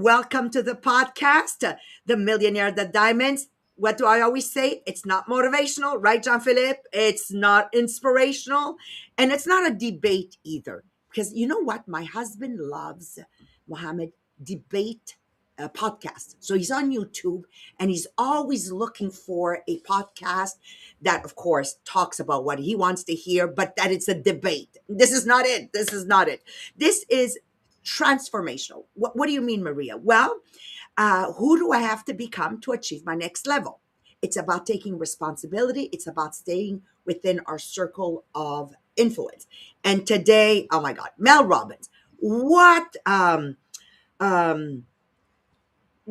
Welcome to the podcast, The Millionaire, the Diamonds. What do I always say? It's not motivational, right, Jean-Philippe? It's not inspirational, and it's not a debate either. Because you know what? My husband loves, Mohammed, debate podcast. So he's on YouTube and he's always looking for a podcast that, of course, talks about what he wants to hear, but that it's a debate. This is not it. This is not it. This is transformational. What do you mean, Maria? Well, who do I have to become to achieve my next level? It's about taking responsibility. It's about staying within our circle of influence. And today, oh my God, Mel Robbins, what um,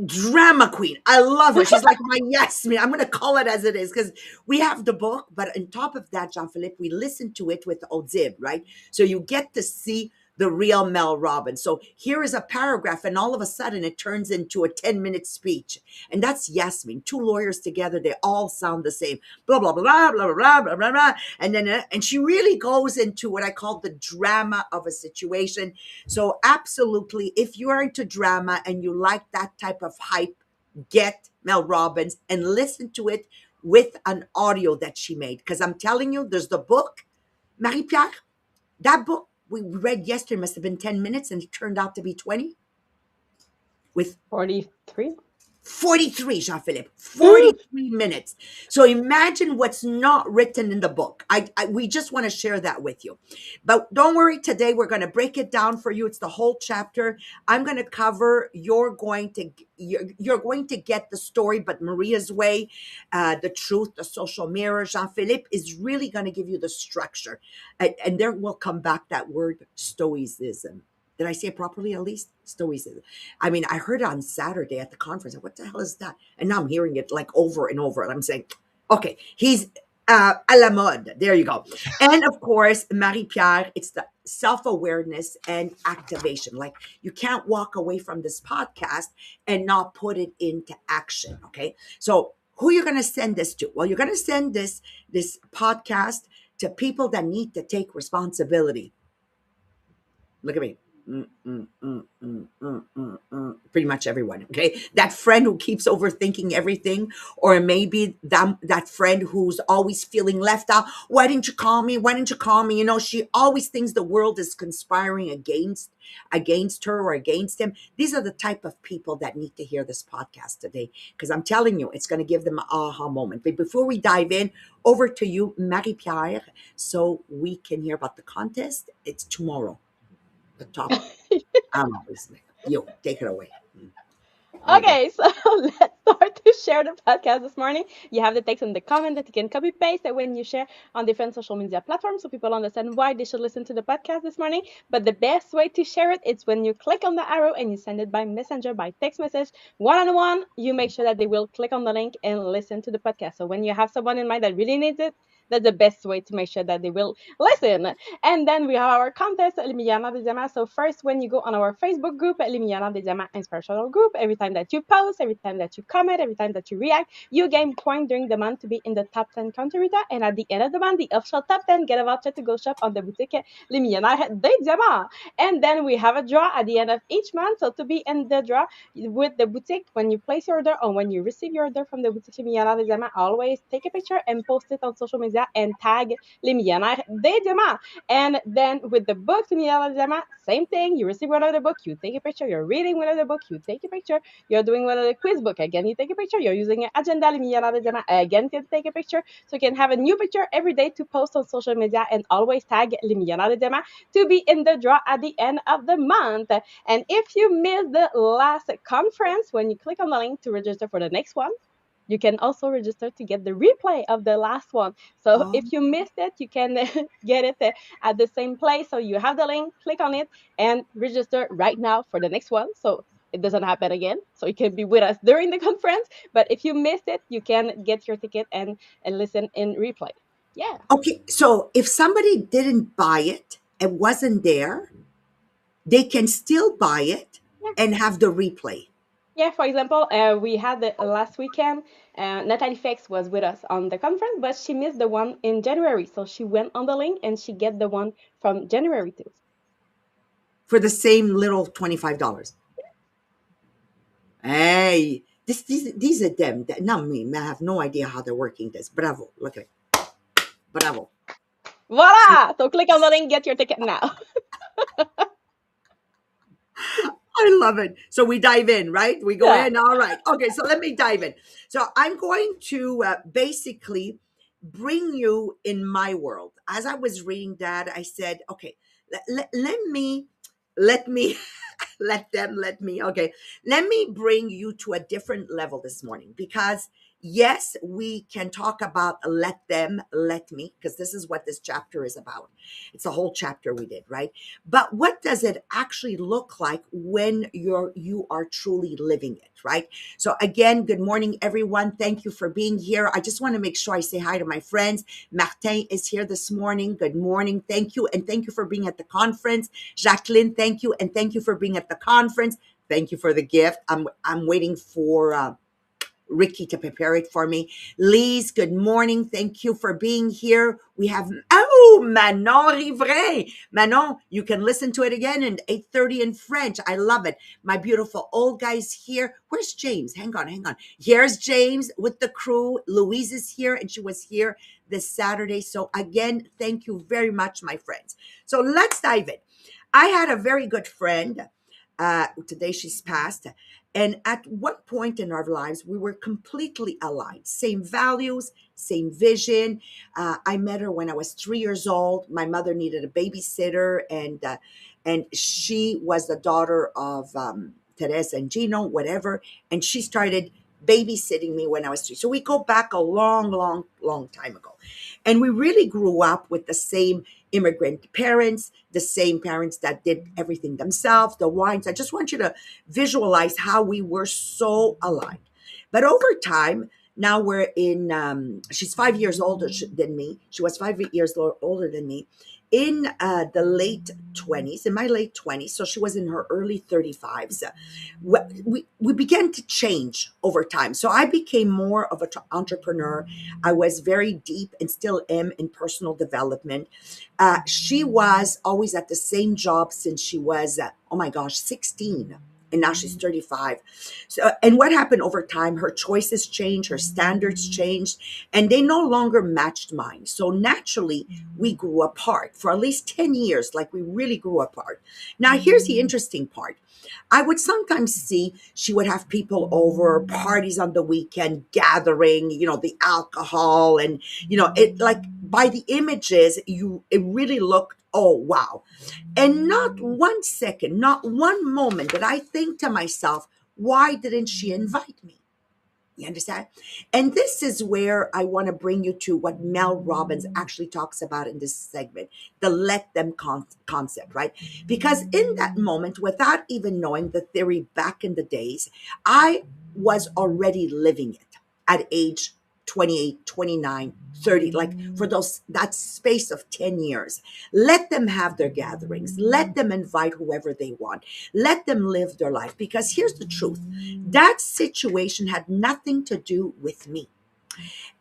drama queen. I love her. She's like my yes man. I'm going to call it as it is because we have the book, but on top of that, Jean-Philippe, we listen to it with Audible, right? So you get to see the real Mel Robbins. So here is a paragraph, and all of a sudden it turns into a 10-minute speech. And that's Yasmin. Two lawyers together, they all sound the same. Blah, blah, blah, blah, blah, blah, blah, blah, blah. And then and she really goes into what I call the drama of a situation. So absolutely, if you are into drama and you like that type of hype, get Mel Robbins and listen to it with an audio that she made. Because I'm telling you, there's the book, Marie-Pierre, that book we read yesterday must have been 10 minutes and it turned out to be 20 with 43. 43, Jean-Philippe, 43 minutes. So imagine what's not written in the book. We just want to share that with you. But don't worry, today we're going to break it down for you. It's the whole chapter. I'm going to cover, you're going to get the story, but Maria's way, the truth, the social mirror. Jean-Philippe is really going to give you the structure. And there will come back that word stoicism. Did I say it properly at least? Stoicism. I mean, I heard it on Saturday at the conference. What the hell is that? And now I'm hearing it like over and over. And I'm saying, okay, he's à la mode. There you go. And of course, Marie-Pierre, it's the self-awareness and activation. Like you can't walk away from this podcast and not put it into action. Okay. So who you're going to send this to? Well, you're going to send this podcast to people that need to take responsibility. Look at me. Pretty much everyone. Okay, that friend who keeps overthinking everything, or maybe that friend who's always feeling left out. Why didn't you call me? Why didn't you call me? You know, she always thinks the world is conspiring against her or against him. These are the type of people that need to hear this podcast today, because I'm telling you, it's going to give them an aha moment. But before we dive in, over to you, Marie-Pierre, so we can hear about the contest. It's tomorrow. The top. I'm always you take it away. There you go. Okay, so let's start to share the podcast this morning. You have the text in the comment that you can copy paste that when you share on different social media platforms so people understand why they should listen to the podcast this morning. But the best way to share it is when you click on the arrow and you send it by messenger, by text message, one-on-one. You make sure that they will click on the link and listen to the podcast. So when you have someone in mind that really needs it, that's the best way to make sure that they will listen. And then we have our contest, Les Millionnaires des Diamants. So first, when you go on our Facebook group, Les Millionnaires des Diamants Inspirational Group, every time that you post, every time that you comment, every time that you react, you gain points during the month to be in the top 10 contributor. And at the end of the month, the official top 10 get a voucher to go shop on the boutique Les Millionnaires des Diamants. And then we have a draw at the end of each month. So to be in the draw with the boutique, when you place your order or when you receive your order from the boutique Les Millionnaires des Diamants, always take a picture and post it on social media and tag Les Millionnaires des Diamants. And then with the book, Les Millionnaires des Diamants, same thing. You receive one of the book, you take a picture. You're reading one of the book, you take a picture. You're doing one of the quiz book, again, you take a picture. You're using an agenda, Les Millionnaires des Diamants, again, you take a picture. So you can have a new picture every day to post on social media and always tag Les Millionnaires des Diamants to be in the draw at the end of the month. And if you missed the last conference, when you click on the link to register for the next one, you can also register to get the replay of the last one. So if you missed it, you can get it at the same place. So you have the link, click on it, and register right now for the next one. So it doesn't happen again. So you can be with us during the conference. But if you missed it, you can get your ticket and listen in replay. Yeah. Okay, so if somebody didn't buy it, it wasn't there, they can still buy it and have the replay. Yeah, for example, we had the last weekend, Natalie Fex was with us on the conference, but she missed the one in January. So she went on the link and she get the one from January too. For the same little $25. Hey, these are them. Not me. I have no idea how they're working this. Bravo. Look at it. Bravo. See, Voila! So click on the link, get your ticket now. I love it. So we dive in, right? We go Yeah. in. All right. Okay. So let me dive in. So I'm going to basically bring you in my world. As I was reading that, I said, okay, let me, let me, okay, let me bring you to a different level this morning because yes, we can talk about let them, let me, because this is what this chapter is about. It's a whole chapter we did, right? But what does it actually look like when you are truly living it, right? So again, good morning, everyone. Thank you for being here. I just want to make sure I say hi to my friends. Martin is here this morning. Good morning. Thank you. And thank you for being at the conference. Jacqueline, thank you. And thank you for being at the conference. Thank you for the gift. I'm waiting for Ricky to prepare it for me. Lise, good morning. Thank you for being here. We have, oh, Manon Rivray. Manon, you can listen to it again in 8:30 in French. I love it. My beautiful old guy's here. Where's James? Hang on, hang on. Here's James with the crew. Louise is here and she was here this Saturday. So again, thank you very much, my friends. So let's dive in. I had a very good friend. Today she's passed. And at one point in our lives, we were completely aligned. Same values, same vision. I met her when I was 3 years old. My mother needed a babysitter, and she was the daughter of Teresa and Gino, whatever. And she started babysitting me when I was 3. So we go back a long, long, long time ago. And we really grew up with the same immigrant parents, the same parents that did everything themselves, the wines. I just want you to visualize how we were so aligned. But over time, now we're in, she's 5 years older than me. She was 5 years older than me in the late 20s, in my late 20s. So she was in her early 35s. We began to change over time. So I became more of an entrepreneur. I was very deep and still am in personal development. She was always at the same job since she was, oh my gosh, 16. And now she's 35. So, and what happened over time? Her choices changed, her standards changed, and they no longer matched mine. So naturally, we grew apart for at least 10 years, like we really grew apart. Now, here's the interesting part. I would sometimes see she would have people over, parties on the weekend, gathering, the alcohol, and it, like, by the images, it really looked, oh wow. And not one second, not one moment did I think to myself, why didn't she invite me? You understand? And this is where I want to bring you to what Mel Robbins actually talks about in this segment, the let them concept, right? Because in that moment, without even knowing the theory back in the days, I was already living it at age 28, 29, 30, like for that space of 10 years. Let them have their gatherings. Let them invite whoever they want. Let them live their life. Because here's the truth. That situation had nothing to do with me.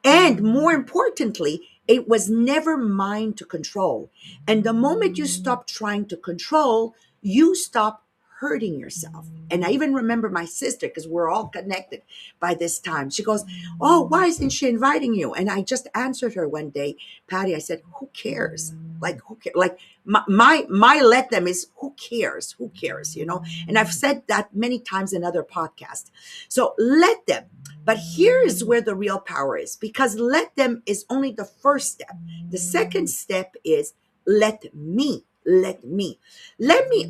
And more importantly, it was never mine to control. And the moment you stop trying to control, you stop hurting yourself. And I even remember my sister, because we're all connected by this time. She goes, oh, why isn't she inviting you? And I just answered her one day, Patty, I said, who cares? Like, who cares? Like, my let them is who cares? Who cares? And I've said that many times in other podcasts. So let them. But here is where the real power is, because let them is only the first step. The second step is let me. Let me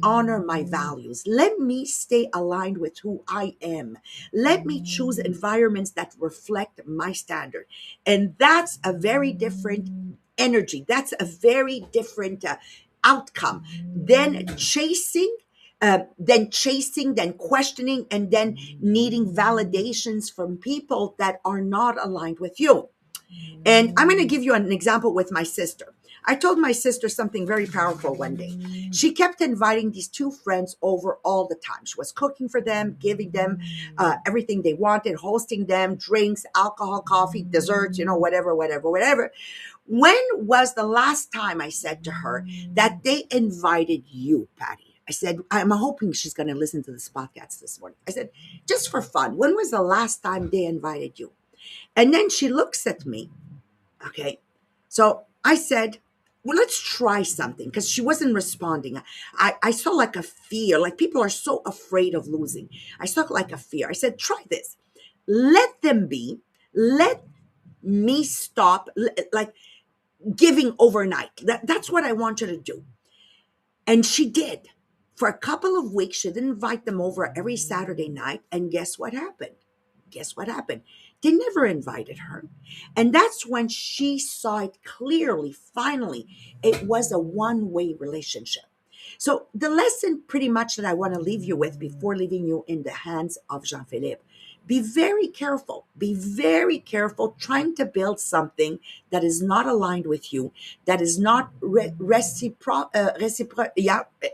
honor my values. Let me stay aligned with who I am. Let me choose environments that reflect my standard. And that's a very different energy. That's a very different outcome than chasing, then questioning, and then needing validations from people that are not aligned with you. And I'm going to give you an example with my sister. I told my sister something very powerful one day. She kept inviting these two friends over all the time. She was cooking for them, giving them everything they wanted, hosting them, drinks, alcohol, coffee, desserts, whatever, whatever, whatever. When was the last time I said to her that they invited you, Patty? I said, I'm hoping she's going to listen to this podcast this morning. I said, just for fun, when was the last time they invited you? And then she looks at me. Okay. So I said, well, let's try something because she wasn't responding. I saw like a fear, like people are so afraid of losing. I saw like a fear. I said, try this. Let them be. Let me stop like giving overnight. That's what I want you to do. And she did. For a couple of weeks, she didn't invite them over every Saturday night. And guess what happened? Guess what happened? They never invited her. And that's when she saw it clearly, finally. It was a one way relationship. So, the lesson pretty much that I want to leave you with before leaving you in the hands of Jean Philippe, be very careful. Be very careful trying to build something that is not aligned with you, that is not yeah,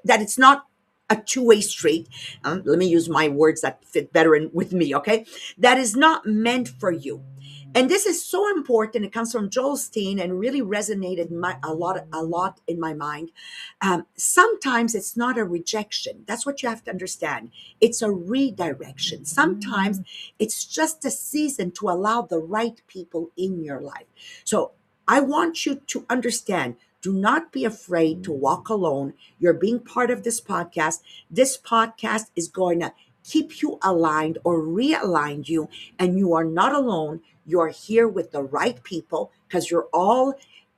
that it's not a two-way street. Let me use my words that fit better with me, okay? That is not meant for you. And this is so important. It comes from Joel Steen and really resonated a lot in my mind. Sometimes it's not a rejection. That's what you have to understand. It's a redirection. Sometimes it's just a season to allow the right people in your life. So I want you to understand. Do not be afraid to walk alone. You're being part of this podcast. This podcast is going to keep you aligned or realign you, and you are not alone. You're here with the right people because you're all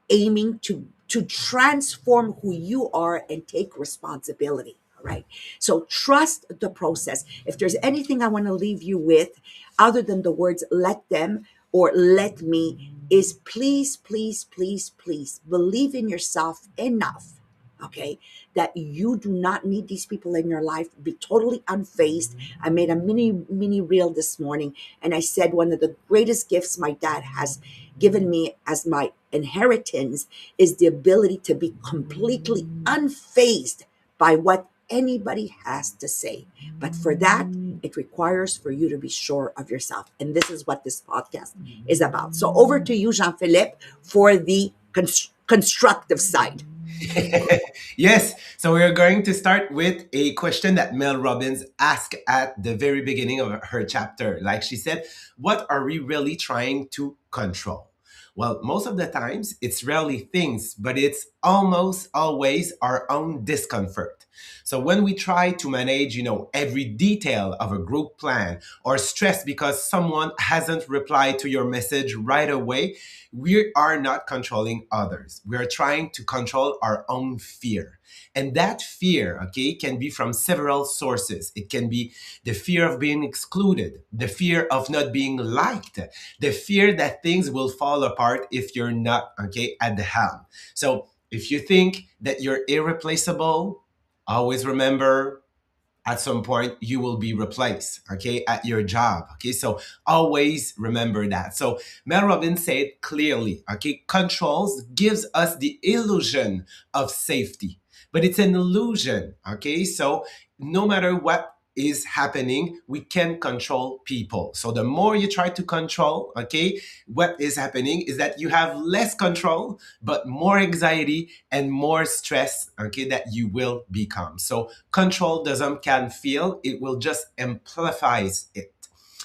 aiming to transform who you are and take responsibility. All right. So trust the process. If there's anything I want to leave you with, other than the words let them or let me, is please, please, please, please believe in yourself enough. Okay, that you do not need these people in your life. Be totally unfazed. I made a mini reel this morning, and I said one of the greatest gifts my dad has given me as my inheritance is the ability to be completely unfazed by what anybody has to say. But for that, it requires for you to be sure of yourself. And this is what this podcast is about. So over to you, Jean Philippe, for the constructive side. Yes, so we're going to start with a question that Mel Robbins asked at the very beginning of her chapter. Like she said, what are we really trying to control? Well, most of the times it's rarely things, but it's almost always our own discomfort. So when we try to manage, every detail of a group plan or stress because someone hasn't replied to your message right away, we are not controlling others. We are trying to control our own fear. And that fear, okay, can be from several sources. It can be the fear of being excluded, the fear of not being liked, the fear that things will fall apart if you're not, okay, at the helm. So if you think that you're irreplaceable, always remember at some point you will be replaced, okay, at your job. Okay, so always remember that. So Mel Robbins said clearly, okay, controls gives us the illusion of safety, but it's an illusion. Okay, so no matter what is happening, we can control people. So the more you try to control, okay, what is happening is that you have less control but more anxiety and more stress, okay, that you will become. So control doesn't can feel, it will just amplifies it.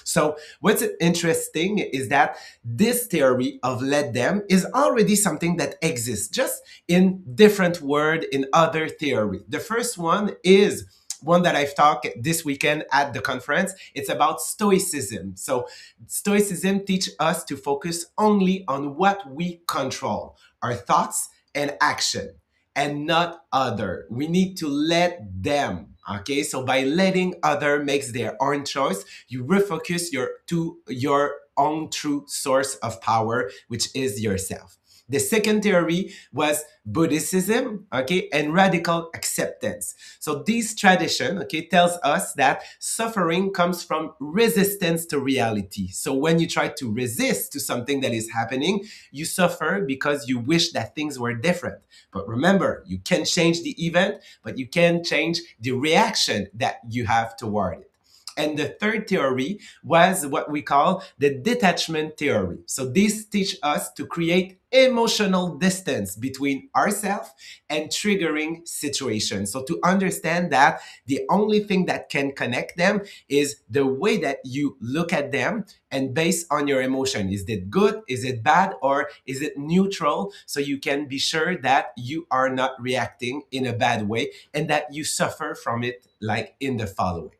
So what's interesting is that this theory of let them is already something that exists, just in different word in other theory. The first one is one that I've talked this weekend at the conference. It's about stoicism. So stoicism teach us to focus only on what we control, our thoughts and action, and not other. We need to let them. Okay, so by letting other makes their own choice, you refocus your own true source of power, which is yourself. The second theory was Buddhism, okay, and radical acceptance. So this tradition, okay, tells us that suffering comes from resistance to reality. So when you try to resist to something that is happening, you suffer because you wish that things were different. But remember, you can change the event, but you can change the reaction that you have toward it. And the third theory was what we call the detachment theory. So this teach us to create emotional distance between ourselves and triggering situations. So to understand that the only thing that can connect them is the way that you look at them, and based on your emotion, is it good, is it bad, or is it neutral, so you can be sure that you are not reacting in a bad way and that you suffer from it like in the following.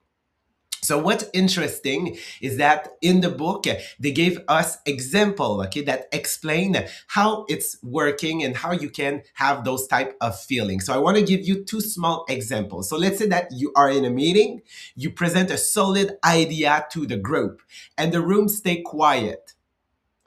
So what's interesting is that in the book they gave us example, okay, that explain how it's working and how you can have those type of feelings. So I want to give you two small examples. So let's say that you are in a meeting, you present a solid idea to the group, and the room stay quiet.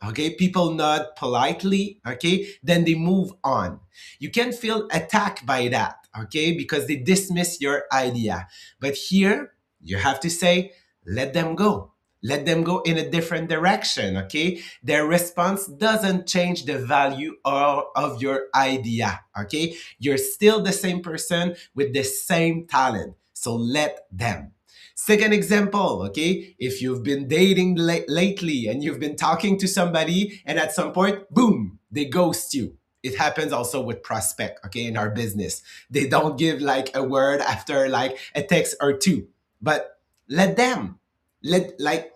Okay, people nod politely, okay, then they move on. You can feel attacked by that, okay, because they dismiss your idea. But here you have to say, let them go, let them go in a different direction, okay. Their response doesn't change the value of your idea, okay. You're still the same person with the same talent, so let them. Second example, okay, if you've been dating lately and you've been talking to somebody and at some point, boom, they ghost you. It happens also with prospect, okay, in our business. They don't give like a word after like a text or two, but let them. Let like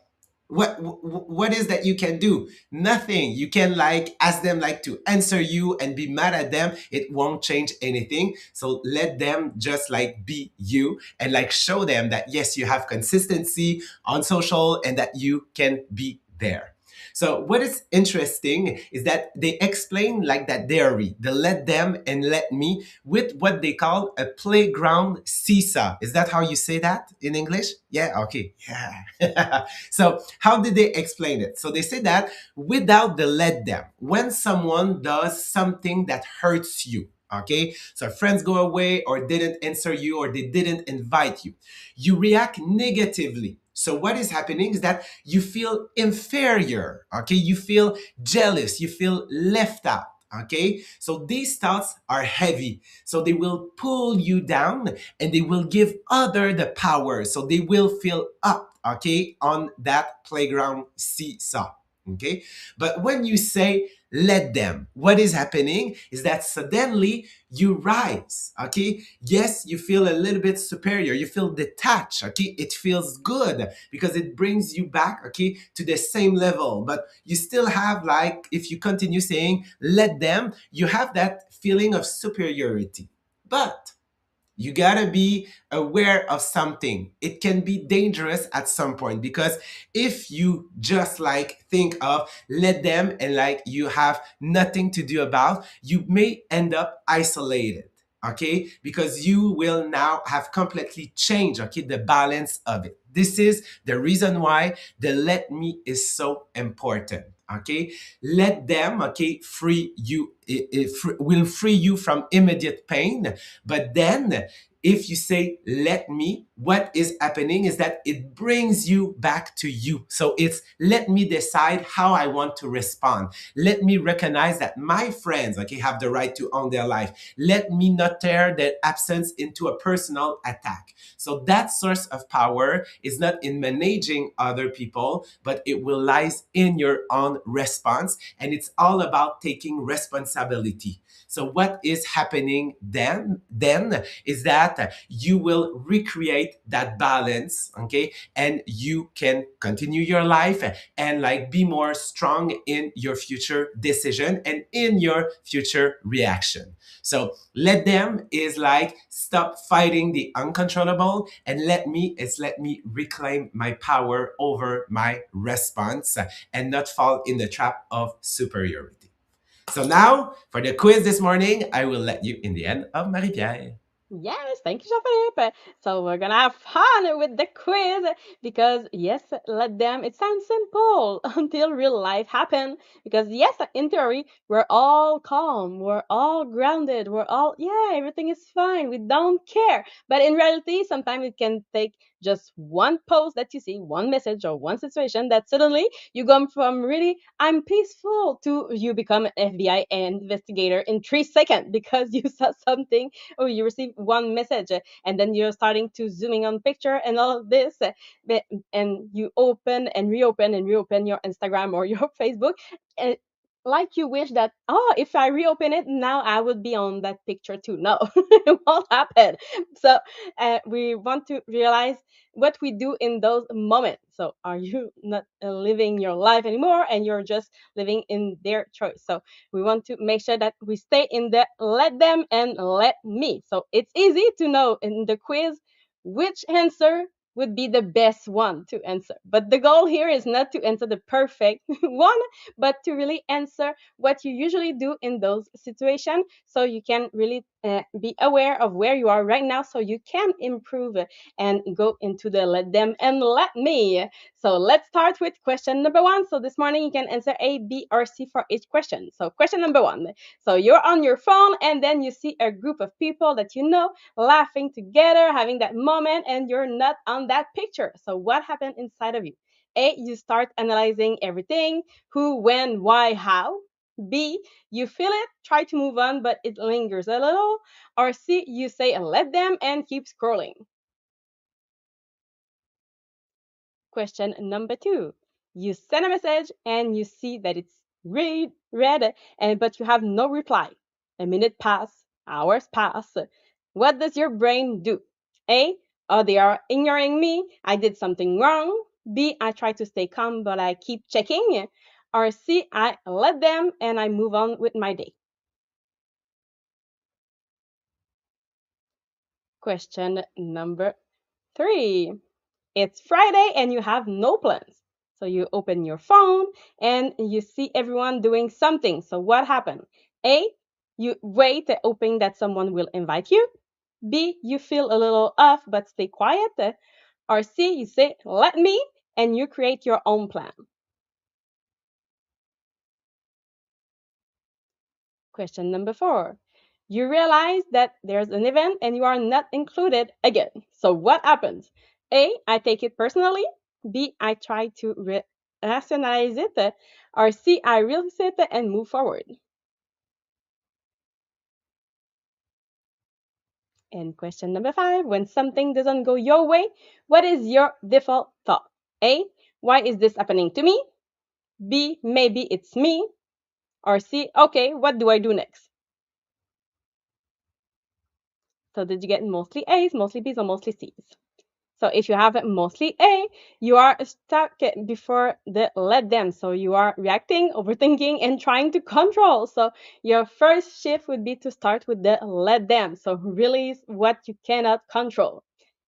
what is that you can do? Nothing. You can like ask them like to answer you and be mad at them. It won't change anything. So let them just like be you and like show them that yes, you have consistency on social and that you can be there. So what is interesting is that they explain like that theory, the let them and let me, with what they call a playground seesaw. Is that how you say that in English? Yeah, okay. Yeah. So how did they explain it? So they say that without the let them, when someone does something that hurts you, okay, so friends go away or didn't answer you or they didn't invite you, you react negatively. So what is happening is that you feel inferior, okay, you feel jealous, you feel left out, okay. So these thoughts are heavy, so they will pull you down and they will give other the power, so they will feel up, okay, on that playground seesaw, okay. But when you say let them, what is happening is that suddenly you rise, okay. Yes, you feel a little bit superior, you feel detached, okay. It feels good because it brings you back, okay, to the same level, but you still have like, if you continue saying let them, you have that feeling of superiority. But you gotta be aware of something. It can be dangerous at some point, because if you just like think of let them and like you have nothing to do about, you may end up isolated, okay, because you will now have completely changed, okay, the balance of it. This is the reason why the let me is so important, okay. Let them, okay, free you, it will free you from immediate pain. But then if you say let me, what is happening is that it brings you back to you. So it's let me decide how I want to respond. Let me recognize that my friends, okay, have the right to own their life. Let me not tear their absence into a personal attack. So that source of power is not in managing other people, but it will lies in your own response, and it's all about taking responsibility. So what is happening then is that you will recreate that balance, okay, and you can continue your life and like be more strong in your future decision and in your future reaction. So let them is like stop fighting the uncontrollable, and let me is let me reclaim my power over my response and not fall in the trap of superiority. So now, for the quiz this morning, I will let you in the end of Marie-Pierre. Yes, thank you, Jean-Philippe. So we're gonna have fun with the quiz because yes, let them. It sounds simple until real life happen. Because yes, in theory, we're all calm, we're all grounded, we're all yeah, everything is fine. We don't care. But in reality, sometimes it can take just one post that you see, one message or one situation that suddenly you go from really I'm peaceful to you become an FBI investigator in 3 seconds because you saw something or you receive one message, and then you're starting to zooming on picture and all of this, and you open and reopen your Instagram or your Facebook, and like you wish that, oh, if I reopen it now, I would be on that picture too. No, it won't happen. So we want to realize what we do in those moments. So are you not living your life anymore, and you're just living in their choice? So we want to make sure that we stay in the let them and let me. So it's easy to know in the quiz which answer would be the best one to answer. But the goal here is not to answer the perfect one, but to really answer what you usually do in those situations, so you can really be aware of where you are right now, so you can improve and go into the let them and let me. So let's start with question number one. So this morning you can answer A, B, or C for each question. So question number one. So you're on your phone, and then you see a group of people that you know laughing together, having that moment, and you're not on that picture. So what happened inside of you? A, you start analyzing everything: who, when, why, how. B, you feel it, try to move on, but it lingers a little. Or C, you say let them and keep scrolling. Question number two. You send a message and you see that it's read, and but you have no reply. A minute pass, hours pass. What does your brain do? A, oh, they are ignoring me, I did something wrong. B, I try to stay calm, but I keep checking. Or C, I let them and I move on with my day. Question number three. It's Friday and you have no plans. So you open your phone and you see everyone doing something. So what happened? A, you wait hoping that someone will invite you. B, you feel a little off but stay quiet. Or C, you say let me and you create your own plan. Question number four. You realize that there's an event and you are not included again. So what happens? A, I take it personally. B, I try to rationalize it. Or C, I realize it and move forward. And question number five. When something doesn't go your way, what is your default thought? A, why is this happening to me? B, maybe it's me. Or C, okay, what do I do next? So did you get mostly A's, mostly B's, or mostly C's? So if you have mostly A, you are stuck before the let them. So you are reacting, overthinking, and trying to control. So your first shift would be to start with the let them. So release what you cannot control.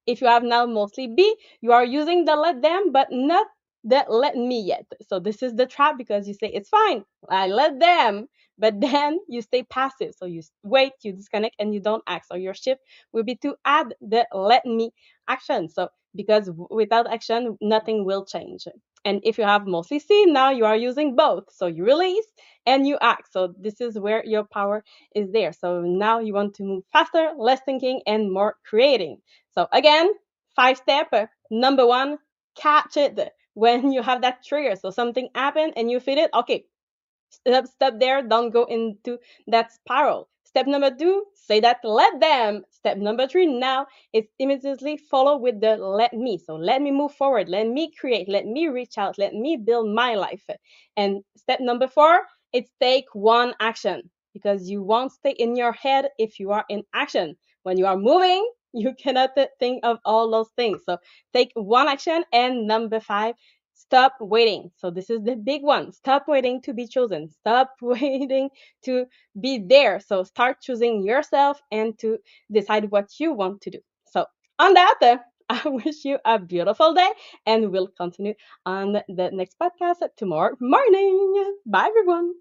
If you have now mostly B, you are using the let them, but not the let me yet. So this is the trap, because you say, it's fine, I let them, but then you stay passive. So you wait, you disconnect, and you don't act. So your shift will be to add the let me action. So because without action, nothing will change. And if you have mostly C, now you are using both. So you release and you act. So this is where your power is there. So now you want to move faster, less thinking, and more creating. So again, 5 step. Number one, catch it when you have that trigger. So something happened and you feel it. Okay, step there, don't go into that spiral. Step number two, say that let them. Step number three, now it's immediately follow with the let me. So let me move forward, let me create, let me reach out, let me build my life. And step number four, it's take one action, because you won't stay in your head if you are in action. When you are moving, you cannot think of all those things. So take one action. And number five, stop waiting. So this is the big one. Stop waiting to be chosen. Stop waiting to be there. So start choosing yourself and to decide what you want to do. So on that, I wish you a beautiful day, and we'll continue on the next podcast tomorrow morning. Bye, everyone.